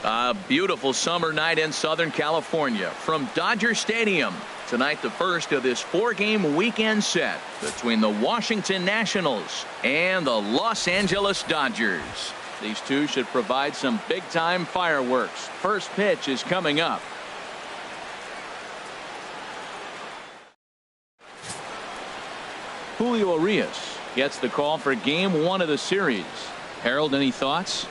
A beautiful summer night in Southern California from Dodger Stadium. Tonight, the first of this 4-game weekend set between the Washington Nationals and the Los Angeles Dodgers. These two should provide some big-time fireworks. First pitch is coming up. Julio Urias gets the call for game 1 of the series. Harold, any thoughts?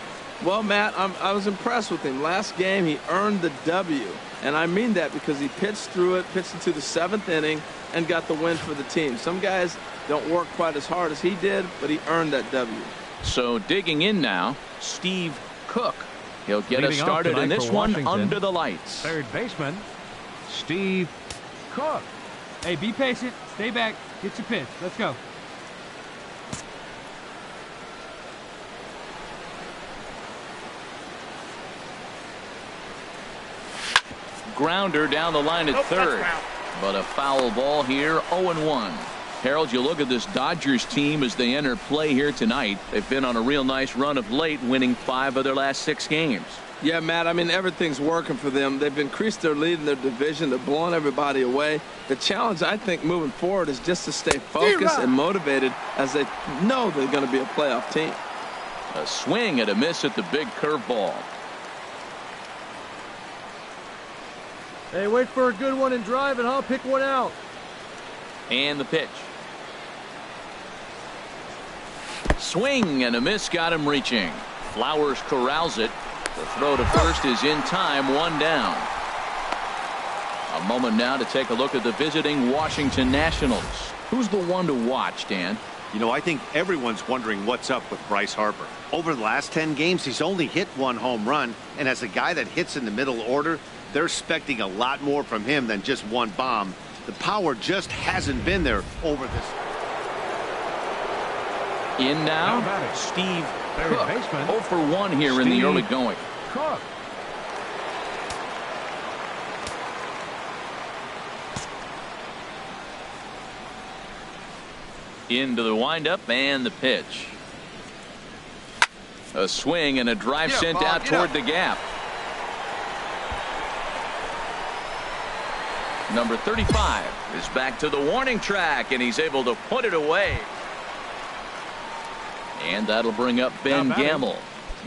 Well, Matt, I was impressed with him. Last game, he earned the W. And I mean that because he pitched through it, pitched into the 7th inning, and got the win for the team. Some guys don't work quite as hard as he did, but he earned that W. So digging in now, Steve Cook. He'll get us started in this one under the lights. Third baseman, Steve Cook. Hey, be patient. Stay back. Get your pitch. Let's go. Grounder down the line at third. But a foul ball here, 0-1. Harold, you look at this Dodgers team as they enter play here tonight. They've been on a real nice run of late, winning 5 of their last 6 games. Yeah, Matt, I mean, everything's working for them. They've increased their lead in their division. They're blowing everybody away. The challenge, I think, moving forward is just to stay focused and motivated as they know they're going to be a playoff team. A swing and a miss at the big curveball. Hey, wait for a good one and drive, and I'll pick one out. And the pitch. Swing and a miss got him reaching. Flowers corrals it. The throw to first is in time, 1 down. A moment now to take a look at the visiting Washington Nationals. Who's the one to watch, Dan? You know, I think everyone's wondering what's up with Bryce Harper. Over the last 10 games, he's only hit 1 home run. And as a guy that hits in the middle order, they're expecting a lot more from him than just 1 bomb. The power just hasn't been there over this. In now, Steve Cook. 0 for 1 here in the early going. Cook. Into the windup and the pitch. A swing and a drive sent out toward the gap. Number 35 is back to the warning track, and he's able to put it away. And that'll bring up Ben Gamble.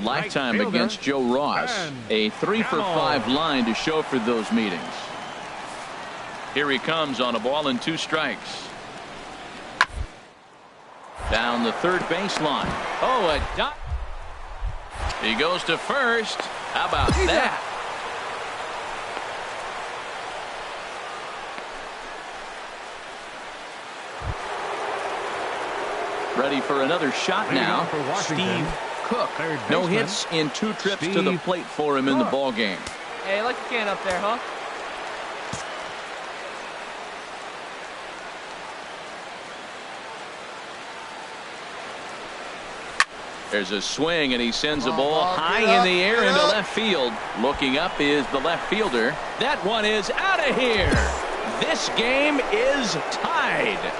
Lifetime against Joe Ross. A 3 for 5 line to show for those meetings. Here he comes on a ball and 2 strikes. Down the third baseline. Oh, a dot. He goes to first. How about that? Ready for another shot now. Steve Cook. No hits in 2 trips to the plate for him in the ball game. Hey, I like the can up there, huh? There's a swing, and he sends a ball high in the air into left field. Looking up is the left fielder. That one is out of here. This game is tied.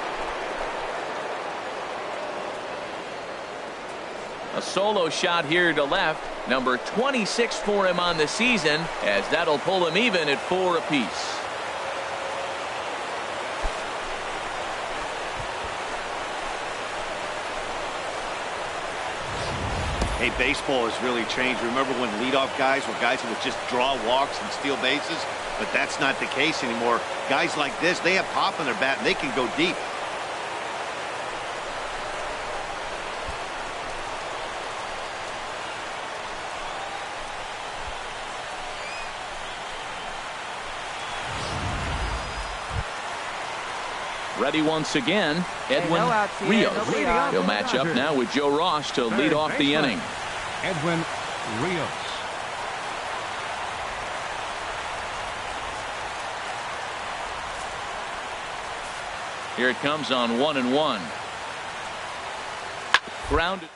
A solo shot here to left. Number 26 for him on the season, as that'll pull him even at 4 apiece. Hey, baseball has really changed. Remember when leadoff guys were guys who would just draw walks and steal bases? But that's not the case anymore. Guys like this, they have pop in their bat, and they can go deep. Ready once again, Edwin Rios. He'll match up now with Joe Ross to lead off the inning. Edwin Rios. Here it comes on 1-1. Grounded.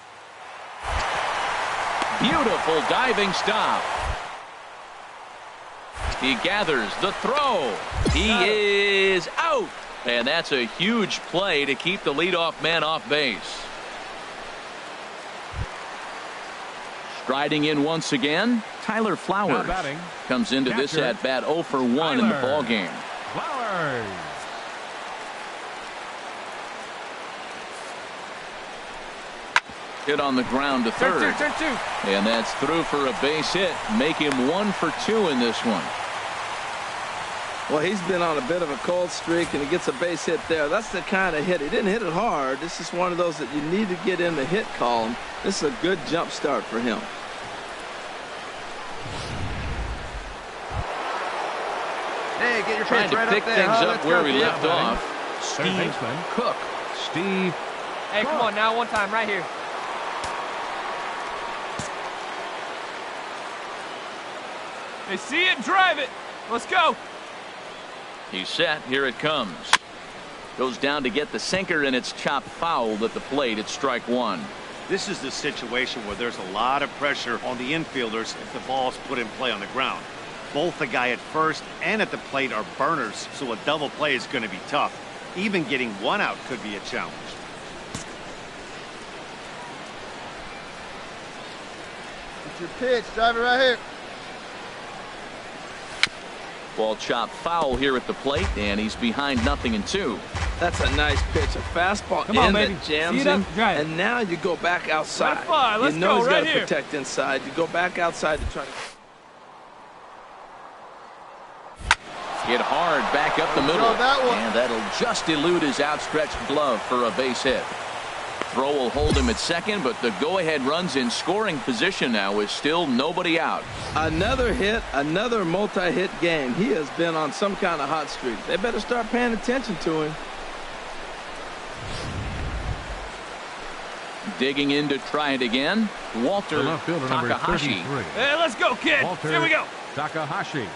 Beautiful diving stop. He gathers the throw. He is out. And that's a huge play to keep the leadoff man off base. Striding in once again, Tyler Now Flowers batting. comes into this Catcher, at bat 0 for 1 in the Tyler ball game. Flowers. Hit on the ground to third. Turn two. And that's through for a base hit. Make him 1 for 2 in this one. Well, he's been on a bit of a cold streak, and he gets a base hit there. That's the kind of hit. He didn't hit it hard. This is one of those that you need to get in the hit column. This is a good jump start for him. Hey, get your Trying pitch to right pick up there. things Oh, up let's where go, we kid. left off. Third Steve baseman. Cook. Steve. Hey, come on now, one time right here. They see it, drive it. Let's go. He's set. Here it comes. Goes down to get the sinker, and it's chopped foul at the plate. It's strike 1. This is the situation where there's a lot of pressure on the infielders if the ball's put in play on the ground. Both the guy at first and at the plate are burners, so a double play is going to be tough. Even getting one out could be a challenge. It's your pitch. Drive it right here. Ball chopped foul here at the plate, and he's behind 0-2. That's a nice pitch. A fastball Come on, in baby. that jams See it up, him. drive it. And now you go back outside. Let it fly. Let's you know go, he's right got to here. protect inside. You go back outside to try to... Hit hard back up the middle. throw that one. And that'll just elude his outstretched glove for a base hit. Throw will hold him at second, but the go-ahead run's in scoring position now with still nobody out. Another hit, another multi-hit game. He has been on some kind of hot streak. They better start paying attention to him. Digging in to try it again, Walter The left fielder, number Takahashi. 33. Hey, let's go, kid. Walter Here we go. Takahashi.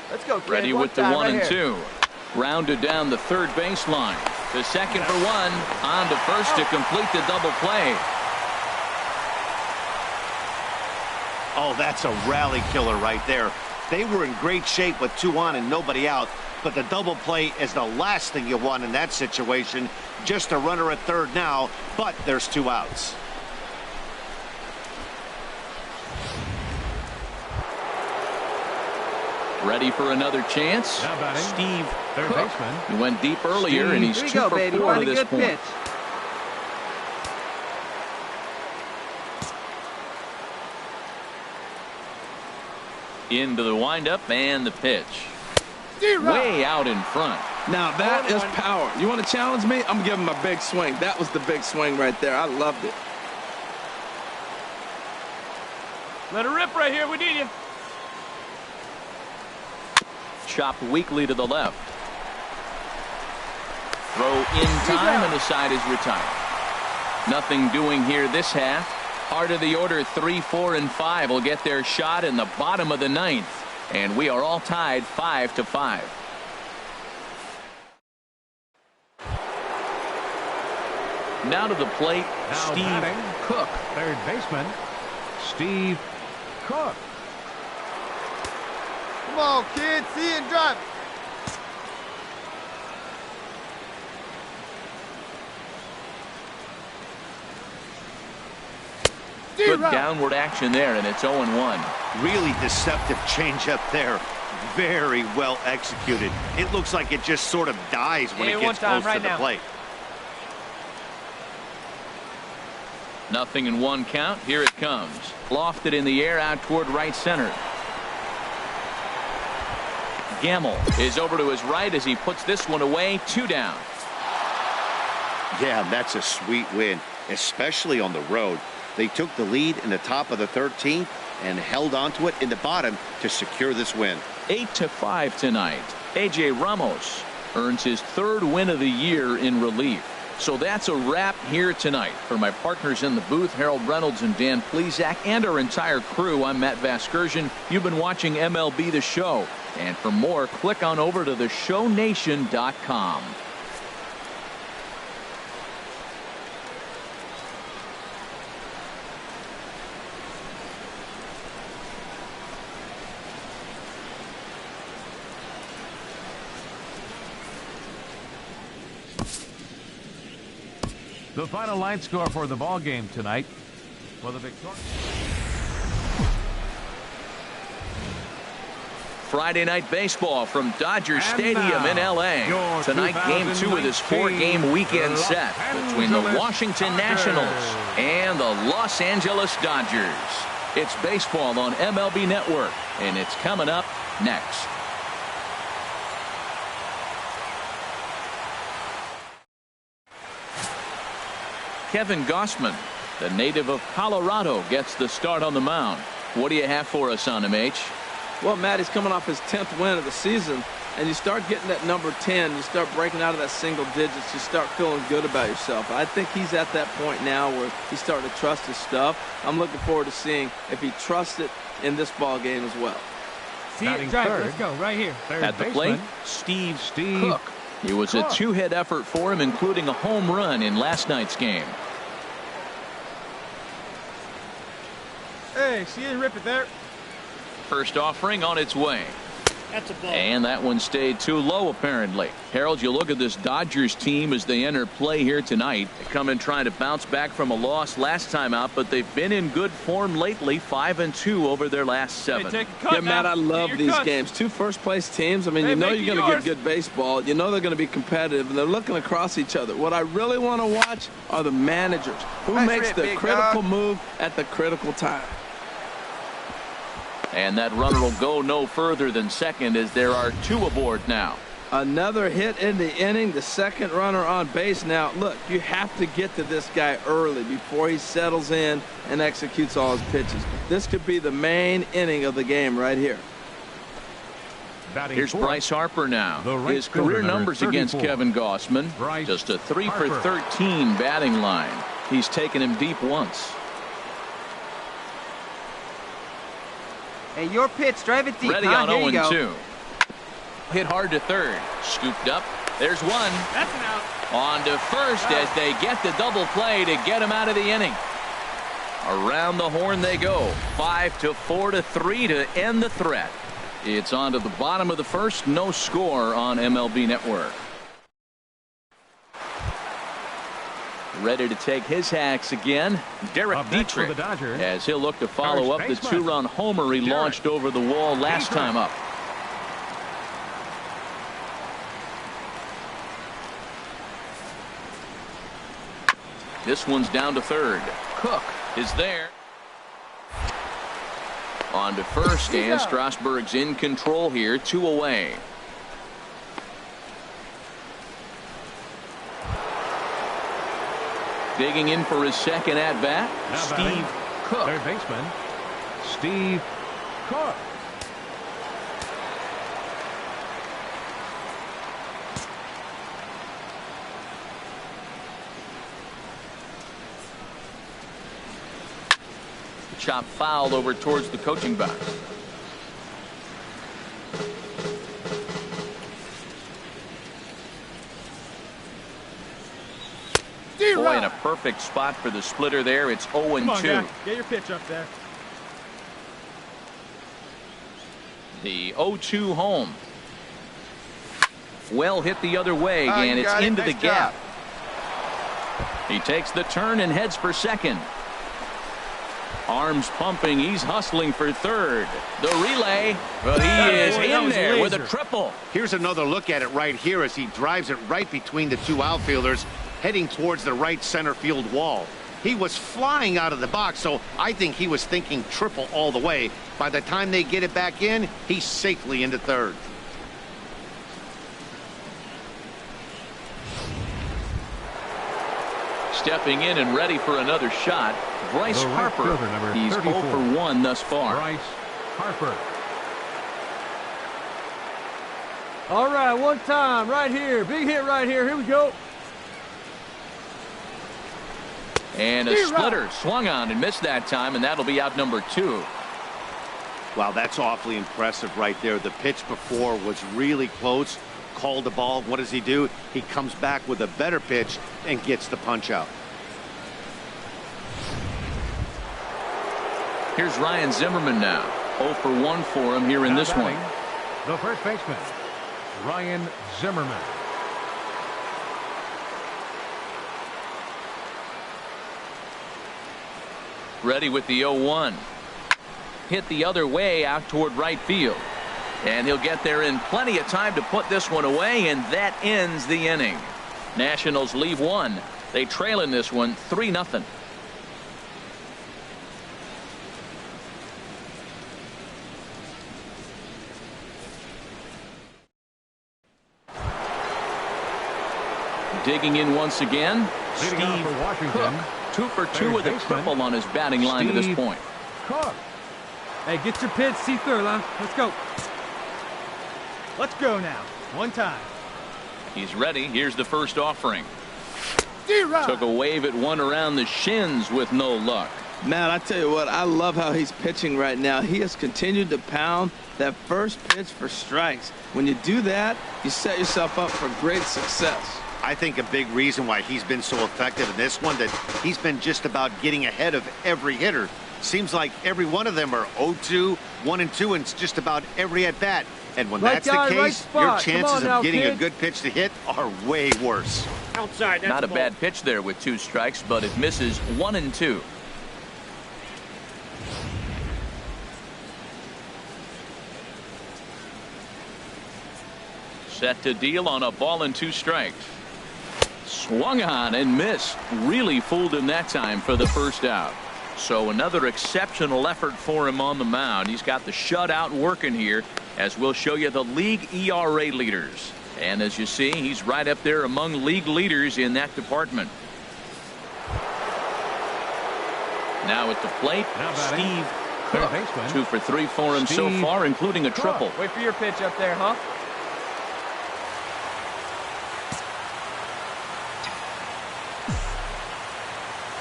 Let's go, kid. Ready One with the time, 1 right and here. 2. Rounded down the third baseline. To second for 1. On to first to complete the double play. Oh, that's a rally killer right there. They were in great shape with 2 on and nobody out, but the double play is the last thing you want in that situation. Just a runner at third now, but there's 2 outs. Ready for another chance. Now batting. Steve Third Cook. baseman. He went deep earlier, Steve. and he's Here 2 you go, for baby. 4 Find to a this good point. pitch. Into the windup and the pitch. Way out in front. Now that is power. You want to challenge me? I'm giving him a big swing. That was the big swing right there. I loved it. Let it rip right here. We need you. Chopped weakly to the left. Throw in time, and the side is retired. Nothing doing here this half. Heart of the order, 3, 4, and 5 will get their shot in the bottom of the 9th. And we are all tied 5-5. Now to the plate, Now Steve batting. Cook. Third baseman. Steve Cook. Come on, kid. See it and drive it. Good downward action there, and it's 0-1. Really deceptive changeup there. Very well executed. It looks like it just sort of dies when Hey, it one gets time, close right to the now. plate. Nothing in 1 count. Here it comes. Lofted in the air out toward right center. Gamble is over to his right as he puts this one away. 2 down. Yeah, that's a sweet win, especially on the road. They took the lead in the top of the 13th and held onto it in the bottom to secure this win. 8-5 tonight. A.J. Ramos earns his 3rd win of the year in relief. So that's a wrap here tonight. For my partners in the booth, Harold Reynolds and Dan Plesac, and our entire crew, I'm Matt Vasgersian. You've been watching MLB The Show. And for more, click on over to theshownation.com. The final line score for the ball game tonight. For the victory. Friday night baseball from Dodger Stadium in L.A. Tonight, Game 2 of this 4-game weekend set between the Washington Nationals and the Los Angeles Dodgers. It's baseball on MLB Network, and it's coming up next. Kevin Gausman, the native of Colorado, gets the start on the mound. What do you have for us on him, H? Well, Matt, he's coming off his 10th win of the season, and you start getting that number 10, you start breaking out of that single digits, you start feeling good about yourself. I think he's at that point now where he's starting to trust his stuff. I'm looking forward to seeing if he trusts it in this ball game as well. See it, drive it. Let's go, right here. At the plate, Steve Cook. It was a two-hit effort for him, including a home run in last night's game. Hey, she didn't rip it there. First offering on its way. That's a ball. And that one stayed too low, apparently. Harold, you look at this Dodgers team as they enter play here tonight. They come in trying to bounce back from a loss last time out, but they've been in good form lately, 5-2 over their last 7. Yeah, Matt, I love these games. 2 first-place teams. I mean, you know you're going to get good baseball. You know they're going to be competitive, and they're looking across each other. What I really want to watch are the managers. Who makes the critical move at the critical time? And that runner will go no further than second as there are 2 aboard now. Another hit in the inning, the second runner on base. Now, look, you have to get to this guy early before he settles in and executes all his pitches. This could be the main inning of the game right here. Here's Bryce Harper now. His career numbers against Kevin Gausman, just a 3 for 13 batting line. He's taken him deep once. Hey, your pitch. Drive it deep. Ready on 0-2. Hit hard to third. Scooped up. There's one. That's an out. On to first as they get the double play to get him out of the inning. Around the horn they go. 5-4-3 to end the threat. It's on to the bottom of the first. No score on MLB Network. Ready to take his hacks again, Derek Dietrich, as he'll look to follow up the 2-run homer he launched over the wall last time up. This one's down to third. Cook is there. On to first, and Strasburg's in control here, 2 away. Digging in for his second at-bat, Steve Cook. Third baseman, Steve Cook. Chop foul over towards the coaching box. Boy, in a perfect spot for the splitter there. It's 0-2. Get your pitch up there. The 0-2 home. Well hit the other way, and it's into the gap. He takes the turn and heads for second. Arms pumping. He's hustling for third. The relay, but he is in there with a triple. Here's another look at it right here as he drives it right between the 2 outfielders, heading towards the right center field wall. He was flying out of the box, so I think he was thinking triple all the way. By the time they get it back in, he's safely into third. Stepping in and ready for another shot, Bryce Harper. He's 0 for 1 thus far. Bryce Harper. All right, one time right here. Big hit right here. Here we go. And a splitter swung on and missed that time, and that'll be out number 2. Wow, that's awfully impressive right there. The pitch before was really close. Called the ball. What does he do? He comes back with a better pitch and gets the punch out. Here's Ryan Zimmerman now. 0 for 1 for him here in this one. The first baseman, Ryan Zimmerman. Ready with the 0-1. Hit the other way out toward right field. And he'll get there in plenty of time to put this one away, and that ends the inning. Nationals leave one. They trail in this one 3-0. Digging in once again, Steve Cook, 2 for 2 with a triple on his batting line to this point. Cook. Hey, get your pitch, see through, huh? Let's go. Let's go now. One time. He's ready. Here's the first offering. Took a wave at one around the shins with no luck. Man, I tell you what, I love how he's pitching right now. He has continued to pound that first pitch for strikes. When you do that, you set yourself up for great success. I think a big reason why he's been so effective in this one, that he's been just about getting ahead of every hitter. Seems like every one of them are 0-2, 1-2, and just about every at bat. And when that's the case, your chances of getting a good pitch to hit are way worse. Outside. Not a bad pitch there with 2 strikes, but it misses 1-2. Set to deal on a ball and 2 strikes. Swung on and missed. Really fooled him that time for the first out. So another exceptional effort for him on the mound. He's got the shutout working here, as we'll show you the league ERA leaders. And as you see, he's right up there among league leaders in that department. Now at the plate, Steve Cook. 2 for 3 for him so far, including a triple. Wait for your pitch up there, huh?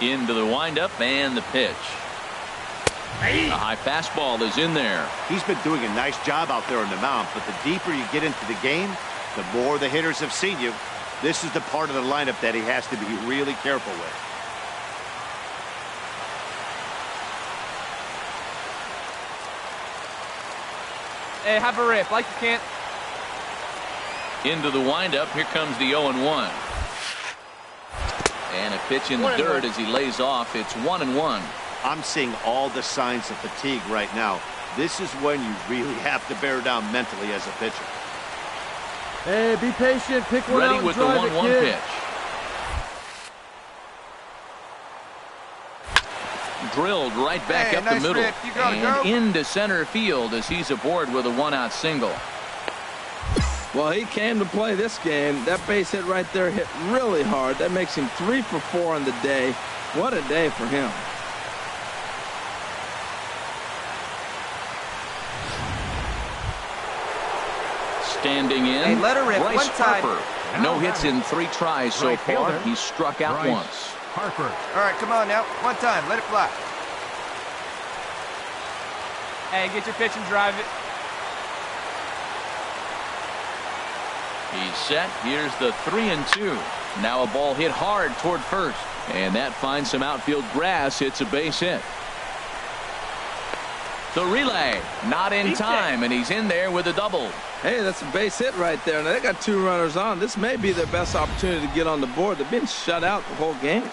Into the windup and the pitch. A high fastball is in there. He's been doing a nice job out there on the mound, but the deeper you get into the game, the more the hitters have seen you. This is the part of the lineup that he has to be really careful with. Hey, have a rip like you can't. Into the windup. Here comes the 0-1. And a pitch in the dirt as he lays off. It's 1-1. I'm seeing all the signs of fatigue right now. This is when you really have to bear down mentally as a pitcher. Hey, be patient. Pick one out Ready and with the drive 1-1 it, pitch. Drilled right back up the middle. And into center field as he's aboard with a 1-out single. Well, he came to play this game. That base hit right there hit really hard. That makes him 3 for 4 on the day. What a day for him. Standing in, Hey, let her rip Bryce one time. Harper. No hits in 3 tries so far. He's struck out once. Harper. All right, come on now. One time. Let it fly. Hey, get your pitch and drive it. He's set. Here's the 3-2. Now a ball hit hard toward first. And that finds some outfield grass. It's a base hit. The relay, not in time, and he's in there with a double. Hey, that's a base hit right there. Now, they got 2 runners on. This may be their best opportunity to get on the board. They've been shut out the whole game.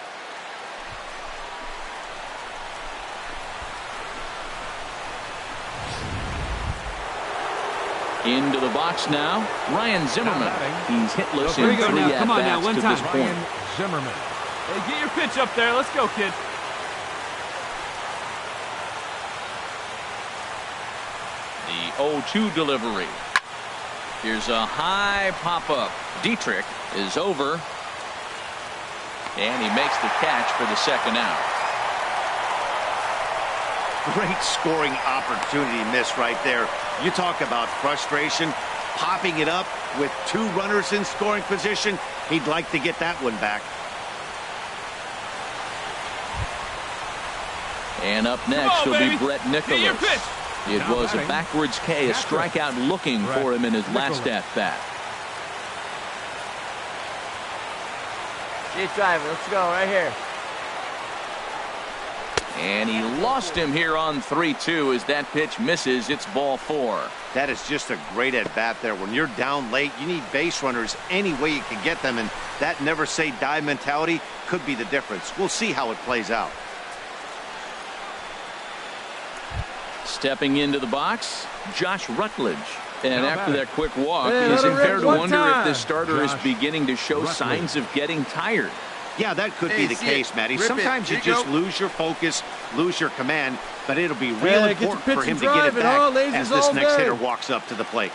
Into the box now, Ryan Zimmerman. He's hitless in 3 at-bats to this point. Ryan Zimmerman. Hey, get your pitch up there. Let's go, kid. The 0-2 delivery. Here's a high pop-up. Dietrich is over. And he makes the catch for the second out. Great scoring opportunity miss right there. You talk about frustration, popping it up with 2 runners in scoring position. He'd like to get that one back. And up next will be Brett Nicholas. It was a backwards K, a strikeout looking for him in his last at-bat. Keep driving. Let's go right here. And he lost him here on 3-2 as that pitch misses. It's ball 4. That is just a great at-bat there. When you're down late, you need base runners any way you can get them, and that never say die mentality could be the difference. We'll see how it plays out. Stepping into the box, Josh Rutledge. And after that quick walk, Hey, is it let it fair rip to one wonder time. if this starter is Josh beginning to show Rutledge. signs of getting tired? Yeah, that could Hey, be the see case, it. Matty. Rip it. Sometimes you Here you just go. lose your focus, lose your command, but it'll be real Hey, get your important pitch for him and to get it drive it, huh? back Lasers as this all next day. hitter walks up to the plate.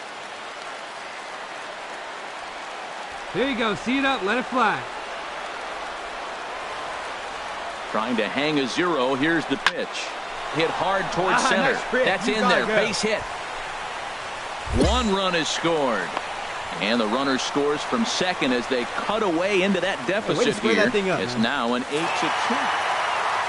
Here you go. See it up. Let it fly. Trying to hang a 0. Here's the pitch. Hit hard towards center. nice pitch. That's You in got there. it, go. Base hit. 1 run is scored. And the runner scores from second as they cut away into that deficit square here. that thing up, It's man. now an 8-2.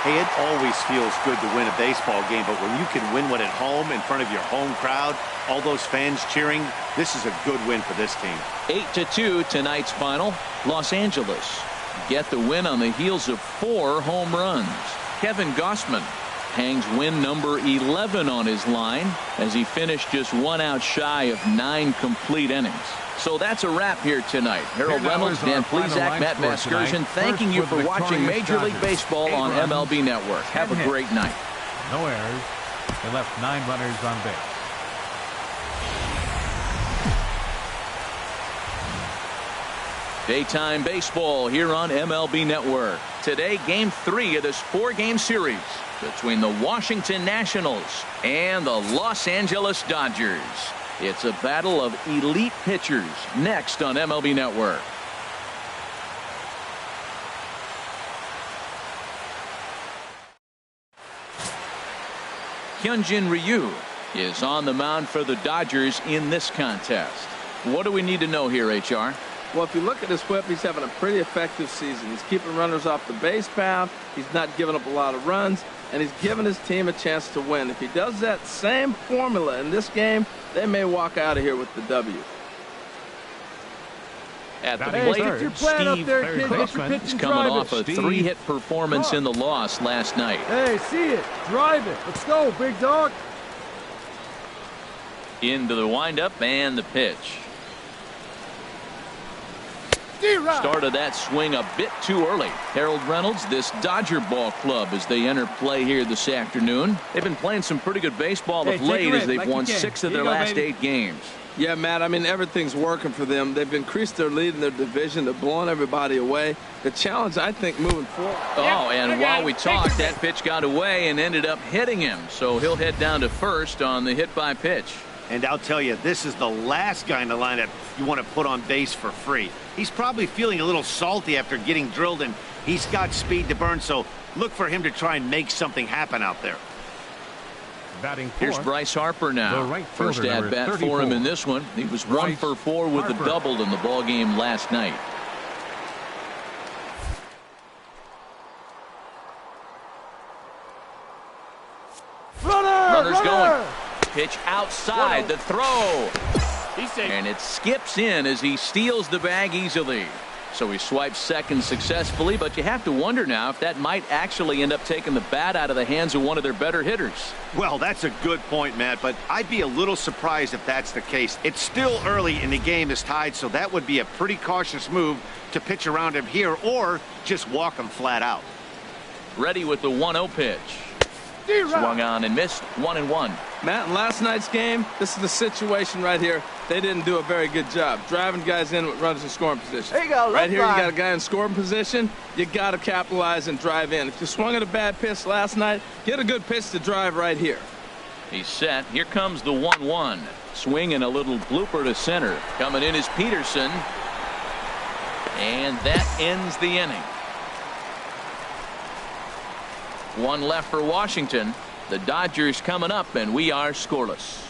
Hey, it always feels good to win a baseball game, but when you can win one at home in front of your home crowd, all those fans cheering, this is a good win for this team. 8-2 tonight's final. Los Angeles get the win on the heels of 4 home runs. Kevin Gossman hangs win number 11 on his line as he finished just 1 out shy of 9 complete innings. So that's a wrap here tonight. Harold Here now Reynolds, is our Dan final Plesac, line Matt score Vasgersian, tonight. thanking First you with for the watching victorious Major League Dodgers. Baseball 8 on runs, MLB Network. Have a 10 great night. No errors. They left 9 runners on base. Daytime baseball here on MLB Network. Today, Game 3 of this 4-game series between the Washington Nationals and the Los Angeles Dodgers. It's a battle of elite pitchers next on MLB Network. Hyunjin Ryu is on the mound for the Dodgers in this contest. What do we need to know here, HR? Well, if you look at his whip, he's having a pretty effective season. He's keeping runners off the base path. He's not giving up a lot of runs, and he's giving his team a chance to win. If he does that same formula in this game, they may walk out of here with the W. At the Hey, plate, get your plan up Steve there, third kid. Get your baseman. pitch is and coming drive off it. a Steve 3-hit performance Cook. in the loss last night. Hey, see it. Drive it. Let's go, big dog. Into the windup and the pitch. Started that swing a bit too early. Harold Reynolds, this Dodger ball club as they enter play here this afternoon. They've been playing some pretty good baseball Hey, of take late a as rip, they've like you won can. 6 of Here their you go, last baby. 8 games. Yeah, Matt, I mean, everything's working for them. They've increased their lead in their division. They're blowing everybody away. The challenge, I think, moving forward. Oh, and while we talked, that pitch got away and ended up hitting him. So he'll head down to first on the hit by pitch. And I'll tell you, this is the last guy in the lineup you want to put on base for free. He's probably feeling a little salty after getting drilled, and he's got speed to burn, so look for him to try and make something happen out there. Batting Here's fourth, Bryce Harper now. the right First fielder, at number bat for 34. him in this one. He was 1 Bryce for 4 with the Harper. double in the ball game last night. Runner's going. Pitch outside the throw. He's safe. And it skips in as he steals the bag easily. So he swipes second successfully, but you have to wonder now if that might actually end up taking the bat out of the hands of one of their better hitters. Well, that's a good point, Matt, but I'd be a little surprised if that's the case. It's still early and the game is tied, so that would be a pretty cautious move to pitch around him here or just walk him flat out. Ready with the 1-0 pitch. Swung on and missed. 1-1. Matt, in last night's game, this is the situation right here. They didn't do a very good job driving guys in with runners in scoring position. There you go. Right here, you line. got a guy in scoring position. You got to capitalize and drive in. If you swung at a bad pitch last night, get a good pitch to drive right here. He's set. Here comes the 1-1. Swing and a little blooper to center. Coming in is Peterson. And that ends the inning. 1 left for Washington. The Dodgers coming up, and we are scoreless.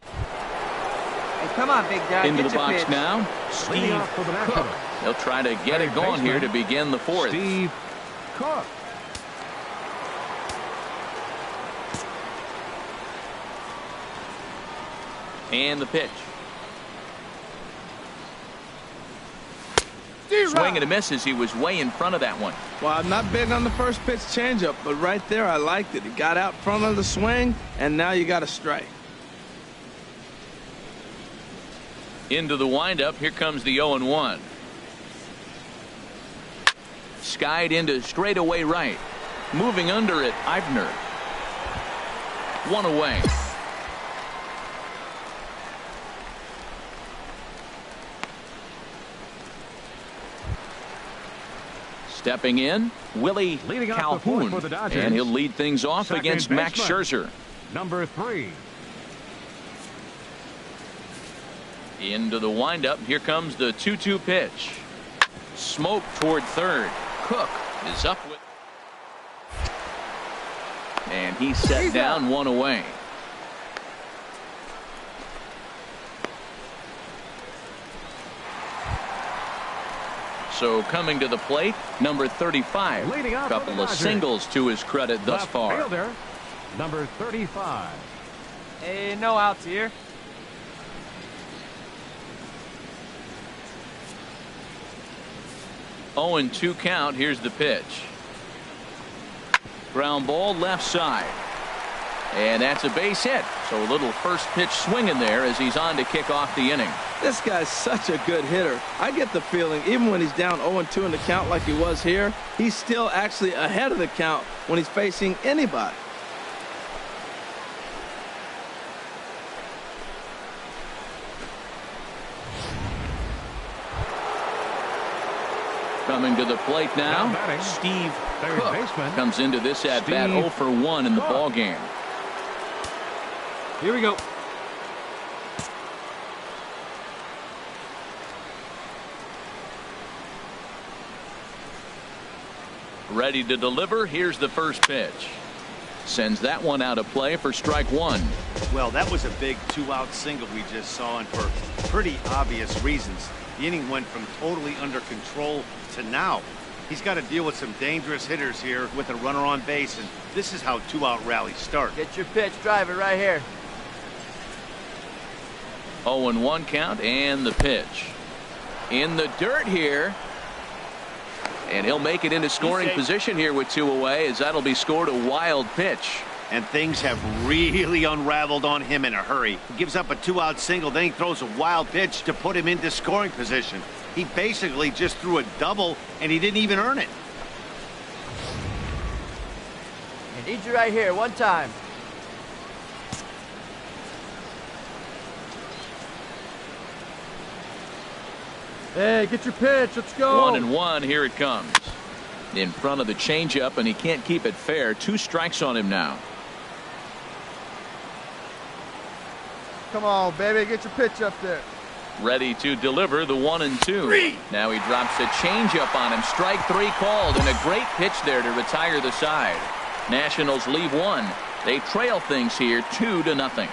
Hey, come on, big dog. Into Get the your box pitch. now. leading Steve off for the Cook. Nationals. They'll try to get it Third going here to baseman, begin the 4th. Steve Cook. And the pitch. Swing and a miss as he was way in front of that one. Well, I'm not big on the first pitch changeup, but right there I liked it. He got out front of the swing, and now you got a strike. Into the windup. Here comes the 0-1. skied into straightaway right. Moving under it, Eibner. One away. Stepping in, Willie Calhoun, and he'll lead things off against Max Scherzer. Number 3. Into the windup. Here comes the 2-2 pitch. Smoke toward third. Cook is up with. And he's set down, one away. So coming to the plate, number 35. A couple of singles to his credit thus far. Fielder, number 35. Hey, no outs here. Oh, and 2 count. Here's the pitch. Ground ball left side. And that's a base hit. So a little first pitch swinging there as he's on to kick off the inning. This guy's such a good hitter. I get the feeling even when he's down 0-2 in the count like he was here, he's still actually ahead of the count when he's facing anybody. Coming to the plate now, Steve Cook comes into this at bat 0 for 1 in the ball game. Here we go. Ready to deliver. Here's the first pitch. Sends that one out of play for strike 1. Well, that was a big 2-out single we just saw, and for pretty obvious reasons. The inning went from totally under control to now. He's got to deal with some dangerous hitters here with a runner on base, and this is how 2-out rallies start. Get your pitch, drive it right here. 0-1 count, and the pitch. In the dirt here. And he'll make it into scoring position here with 2 away, as that'll be scored a wild pitch. And things have really unraveled on him in a hurry. He gives up a 2-out single, then he throws a wild pitch to put him into scoring position. He basically just threw a double, and he didn't even earn it. I need you right here, one time. Hey, get your pitch. Let's go. 1-1. Here it comes. In front of the changeup, and he can't keep it fair. 2 strikes on him now. Come on, baby. Get your pitch up there. Ready to deliver the 1-2. Now he drops a changeup on him. Strike 3 called, and a great pitch there to retire the side. Nationals leave 1. They trail things here 2-0.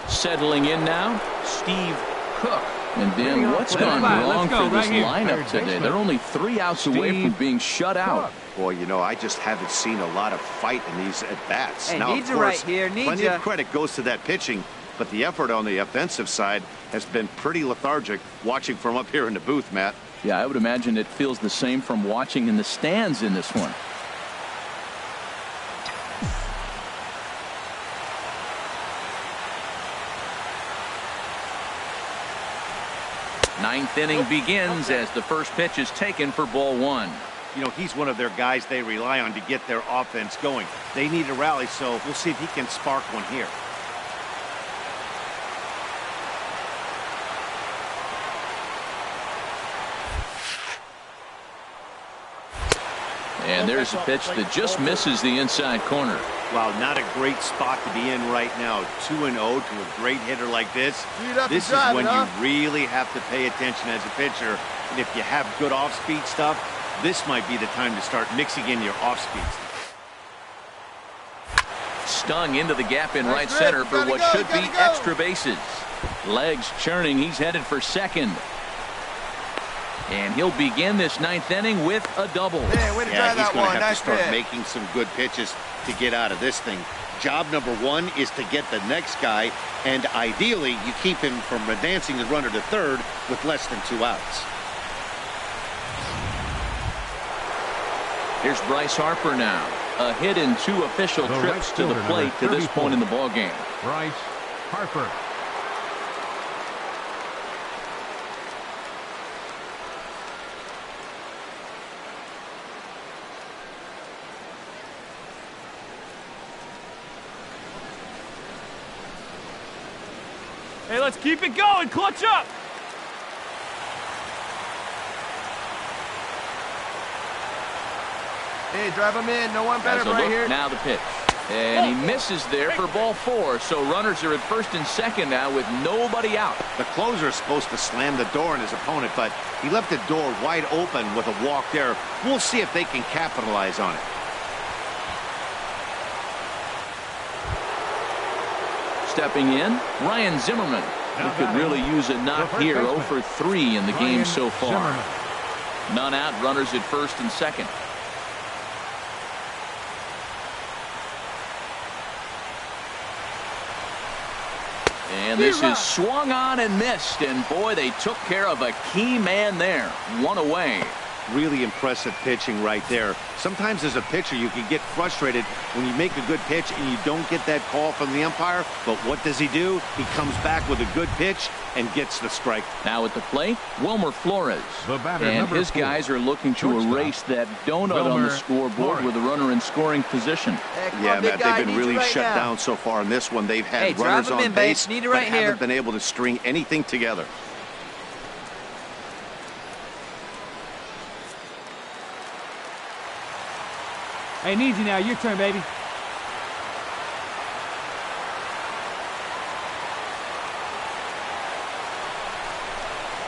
Settling in now, Steve Cook. And then what's gone wrong for this lineup today? They're only 3 outs away from being shut out. Boy, you know, I just haven't seen a lot of fight in these at-bats. Hey, now, needs of you right course, here, needs plenty ya. of credit goes to that pitching, but the effort on the offensive side has been pretty lethargic watching from up here in the booth, Matt. Yeah, I would imagine it feels the same from watching in the stands in this one. Ninth inning begins as the first pitch is taken for ball 1. You know, he's one of their guys they rely on to get their offense going. They need a rally, so we'll see if he can spark one here. And there's a pitch that just misses the inside corner. Wow, not a great spot to be in right now. 2-0 to a great hitter like this. This is when you really have to pay attention as a pitcher. And if you have good off-speed stuff, this might be the time to start mixing in your off-speed stuff. Stung into the gap in right center for what should be extra bases. Legs churning. He's headed for second. And he'll begin this 9th inning with a double. Yeah, he's going to have to start making some good pitches to get out of this thing. Job number 1 is to get the next guy, and ideally you keep him from advancing the runner to third with less than 2 outs. Here's Bryce Harper now. A hit in 2 official trips to the plate to this point in the ball game. Bryce Harper. Hey, let's keep it going. Clutch up. Hey, drive him in. No one better right here. Now the pitch. And he misses there for ball 4. So runners are at first and second now with nobody out. The closer is supposed to slam the door on his opponent, but he left the door wide open with a walk there. We'll see if they can capitalize on it. Stepping in, Ryan Zimmerman, who could really use a knock here. 0 for 3 in the game so far. None out, runners at first and second. And this is swung on and missed. And boy, they took care of a key man there. One away. Really impressive pitching right there. Sometimes as a pitcher you can get frustrated when you make a good pitch and you don't get that call from the umpire. But what does he do? He comes back with a good pitch and gets the strike. Now at the plate, Wilmer Flores. And his 4. guys are looking to erase that donut on the scoreboard with a runner in scoring position. Yeah, Matt, they've been really shut down so far in this one. They've had runners on base, but haven't been able to string anything together. Hey, needs you now. Your turn, baby.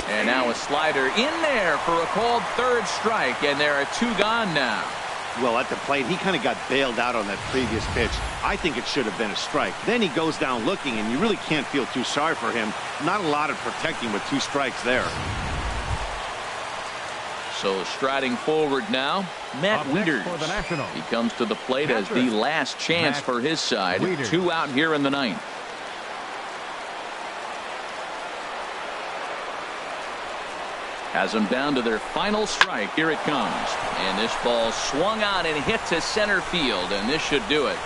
And now a slider in there for a called third strike. And there are 2 gone now. Well, at the plate, he kind of got bailed out on that previous pitch. I think it should have been a strike. Then he goes down looking, and you really can't feel too sorry for him. Not a lot of protecting with 2 strikes there. So striding forward now, Matt Wieters. He comes to the plate as the last chance for his side. 2 out here in the 9th. Has them down to their final strike. Here it comes. And this ball swung on and hit to center field. And this should do it.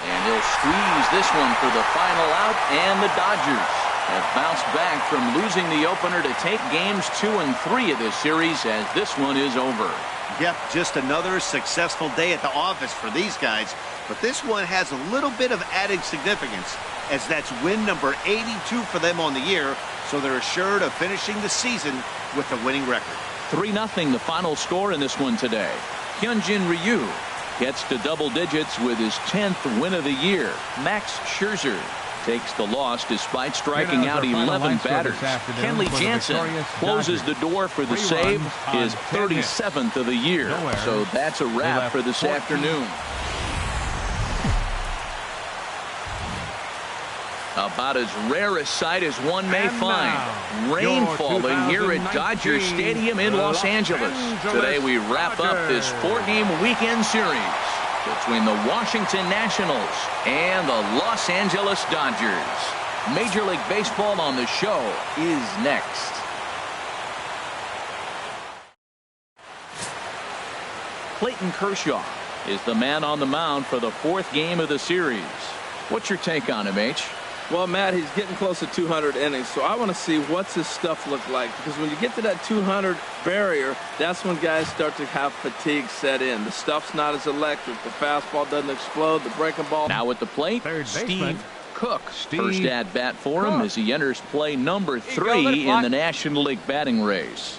And he'll squeeze this one for the final out. And the Dodgers have bounced back from losing the opener to take games 2 and 3 of this series as this one is over. Yep, just another successful day at the office for these guys. But this one has a little bit of added significance, as that's win number 82 for them on the year. So they're assured of finishing the season with a winning record. 3-0 the final score in this one today. Hyunjin Ryu gets to double digits with his 10th win of the year. Max Scherzer takes the loss despite striking out 11 batters. Kenley Jansen closes the door for the save, his 37th of the year. So that's a wrap for this afternoon. About as rare a sight as one may find. Rain falling here at Dodger Stadium in Los Angeles. Today we wrap up this 4-game weekend series between the Washington Nationals and the Los Angeles Dodgers. Major League Baseball on the show is next. Clayton Kershaw is the man on the mound for the 4th game of the series. What's your take on him, H? Well, Matt, he's getting close to 200 innings, so I want to see what's his stuff look like. Because when you get to that 200 barrier, that's when guys start to have fatigue set in. The stuff's not as electric. The fastball doesn't explode. The breaking ball. Now at the plate, Steve Cook. First at bat for him as he enters play number 3 in the National League batting race.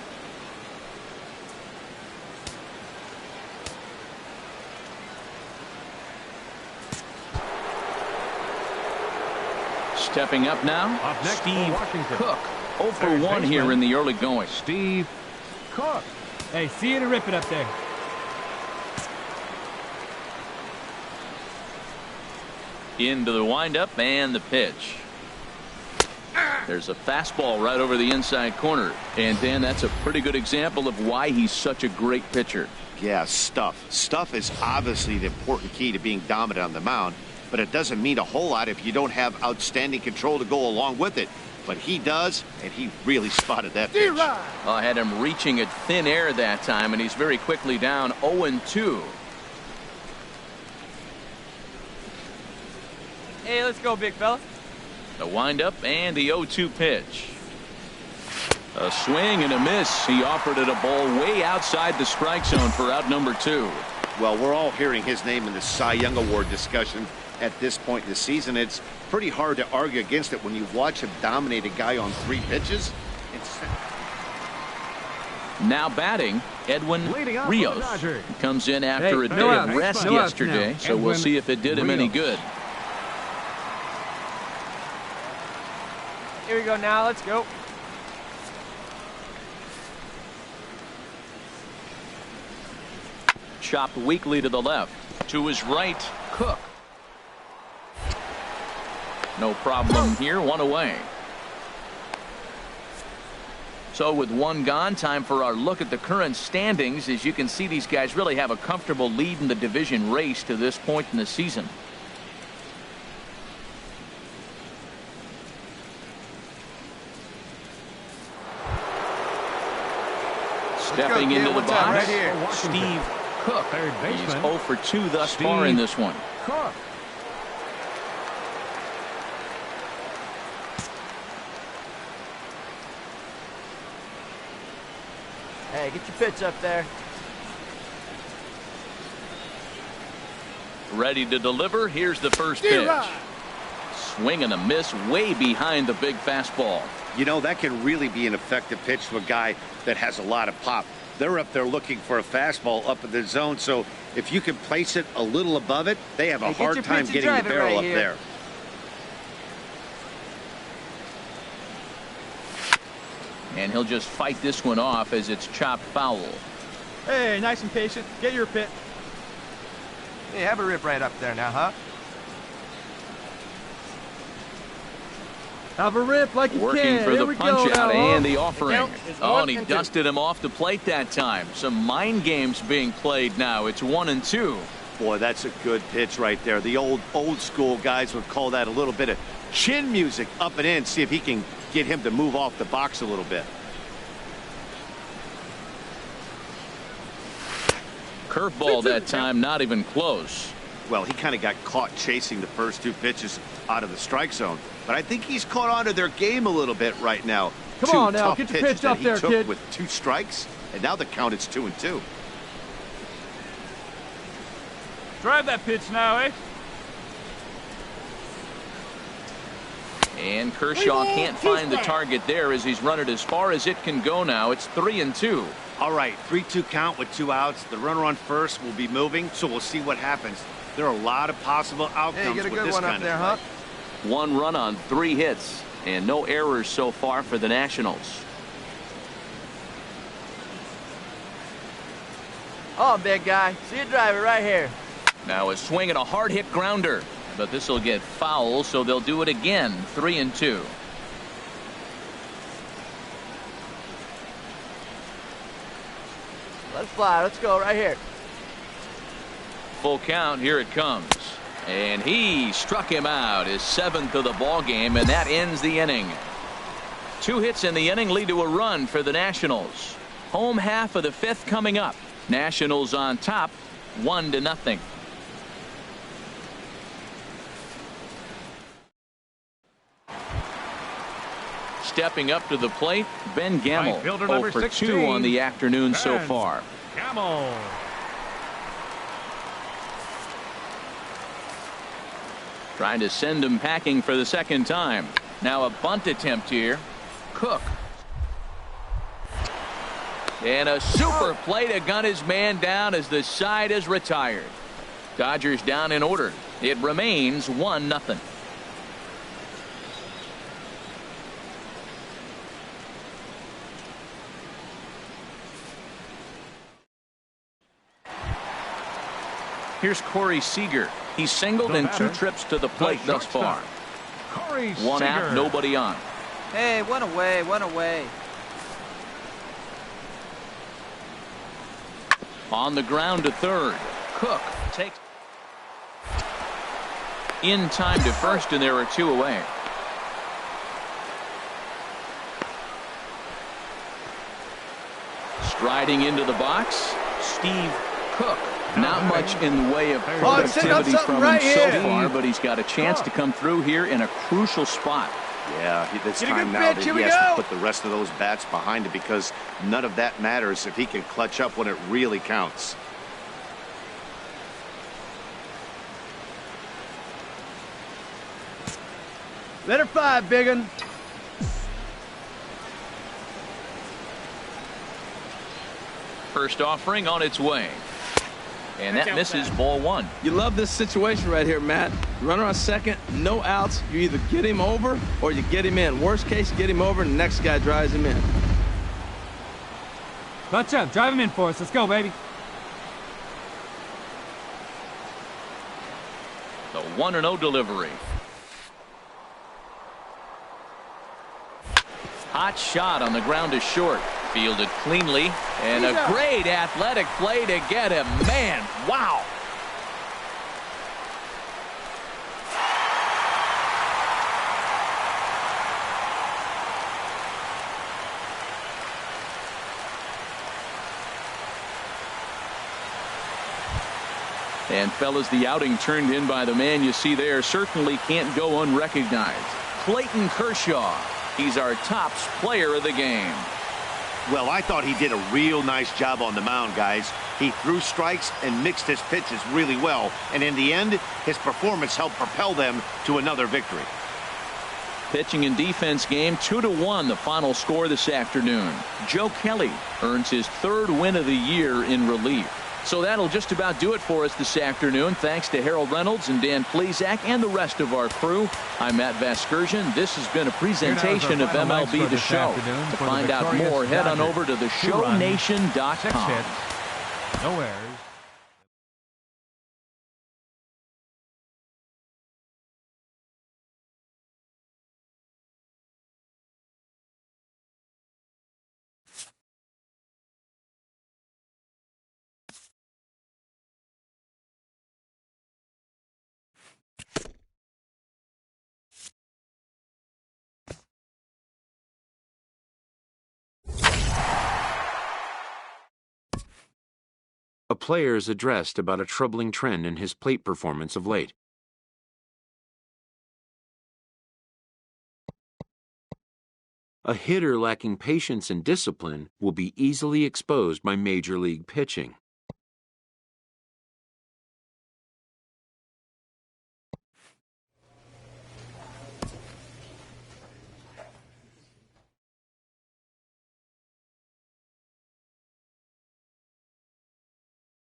Stepping up now, Steve Cook. 0 for 1 here in the early going. Steve Cook. Hey, see you to rip it up there. Into the windup and the pitch. There's a fastball right over the inside corner. And Dan, that's a pretty good example of why he's such a great pitcher. Yeah, stuff. Stuff is obviously the important key to being dominant on the mound. But it doesn't mean a whole lot if you don't have outstanding control to go along with it. But he does, and he really spotted that pitch. I had him reaching at thin air that time, and he's very quickly down 0-2. Hey, let's go, big fella. The windup and the 0-2 pitch. A swing and a miss. He offered it a ball way outside the strike zone for out number 2. Well, we're all hearing his name in the Cy Young Award discussion at this point in the season. It's pretty hard to argue against it when you watch him dominate a guy on 3 pitches. Now batting, Edwin Rios. He comes in after a day of rest yesterday, so we'll see if it did him any good. Here we go now. Let's go. Chopped weakly to the left. To his right, Cook. No problem here, 1 away. So with 1 gone, time for our look at the current standings. As you can see, these guys really have a comfortable lead in the division race to this point in the season. Stepping into the box, Steve Cook. He's 0 for 2 thus far in this one. Cook. Hey, get your pitch up there. Ready to deliver. Here's the first pitch. Swing and a miss way behind the big fastball. You know, that can really be an effective pitch to a guy that has a lot of pop. They're up there looking for a fastball up in the zone, so if you can place it a little above it, they have a hard time getting the barrel up there. And he'll just fight this one off as it's chopped foul. Hey, nice and patient. Get your pitch. Hey, have a rip right up there now, huh? Have a rip like you Working can. for Here the we punch go out now. and the offering. Oh, and he 1 and dusted him off the plate that time. Some mind games being played now. It's 1 and 2. Boy, that's a good pitch right there. The old school guys would call that a little bit of chin music up and in. See if he can get him to move off the box a little bit. Curveball that time, not even close. Well, he kind of got caught chasing the first 2 pitches out of the strike zone. But I think he's caught on to their game a little bit right now. Come on now, get your pitch up there, kid. With 2 strikes, and now the count is 2 and 2. Drive that pitch now, eh? And Kershaw can't find the target there as he's run it as far as it can go now. It's 3 and 2. All right, 3-2 count with 2 outs. The runner on first will be moving, so we'll see what happens. There are a lot of possible outcomes with this kind of play. 1 run on 3 hits and no errors so far for the Nationals. Oh, big guy. See you drive it right here. Now a swing and a hard hit grounder, but this will get foul, so they'll do it again. 3 and 2. Let's fly. Let's go right here. Full count. Here it comes. And he struck him out, his 7th of the ball game, and that ends the inning. 2 hits in the inning lead to a run for the Nationals. Home half of the 5th coming up. Nationals on top, 1-0. Stepping up to the plate, Ben Gamble, 0 for 2 on the afternoon so far. Gamble. Trying to send him packing for the 2nd time. Now a bunt attempt here. Cook. And a super play to gun his man down as the side is retired. Dodgers down in order. It remains 1-0. Here's Corey Seager. He's singled in 2 trips to the plate thus far. 1 out, nobody on. Hey, 1 away, 1 away. On the ground to 3rd. Cook takes in time to 1st, and there are 2 away. Striding into the box, Steve Cook. Not much in the way of Oh, set up productivity something from him right so here. far, but he's got a chance to come through here in a crucial spot. Yeah, it's Get a time good now pitch. that Here he we has go. to put the rest of those bats behind it because none of that matters if he can clutch up when it really counts. Let her fly, big un. First offering on its way. And that misses ball one. You love this situation right here, Matt. Runner on second, no outs. You either get him over or you get him in. Worst case, you get him over and the next guy drives him in. Clutch up. Drive him in for us. Let's go, baby. The 1-0 delivery. Hot shot on the ground is short. Fielded cleanly. And a great athletic play to get him. Man, wow. And fellas, the outing turned in by the man you see there certainly can't go unrecognized. Clayton Kershaw. He's our tops player of the game. Well, I thought he did a real nice job on the mound, guys. He threw strikes and mixed his pitches really well. And in the end, his performance helped propel them to another victory. Pitching and defense game 2-1 the final score this afternoon. Joe Kelly earns his third win of the year in relief. So that'll just about do it for us this afternoon. Thanks to Harold Reynolds and Dan Plezak and the rest of our crew. I'm Matt Vasgersian. This has been a presentation of MLB The Show. To find out more, head on over to theshownation.com. No errors. A player is addressed about a troubling trend in his plate performance of late. A hitter lacking patience and discipline will be easily exposed by major league pitching.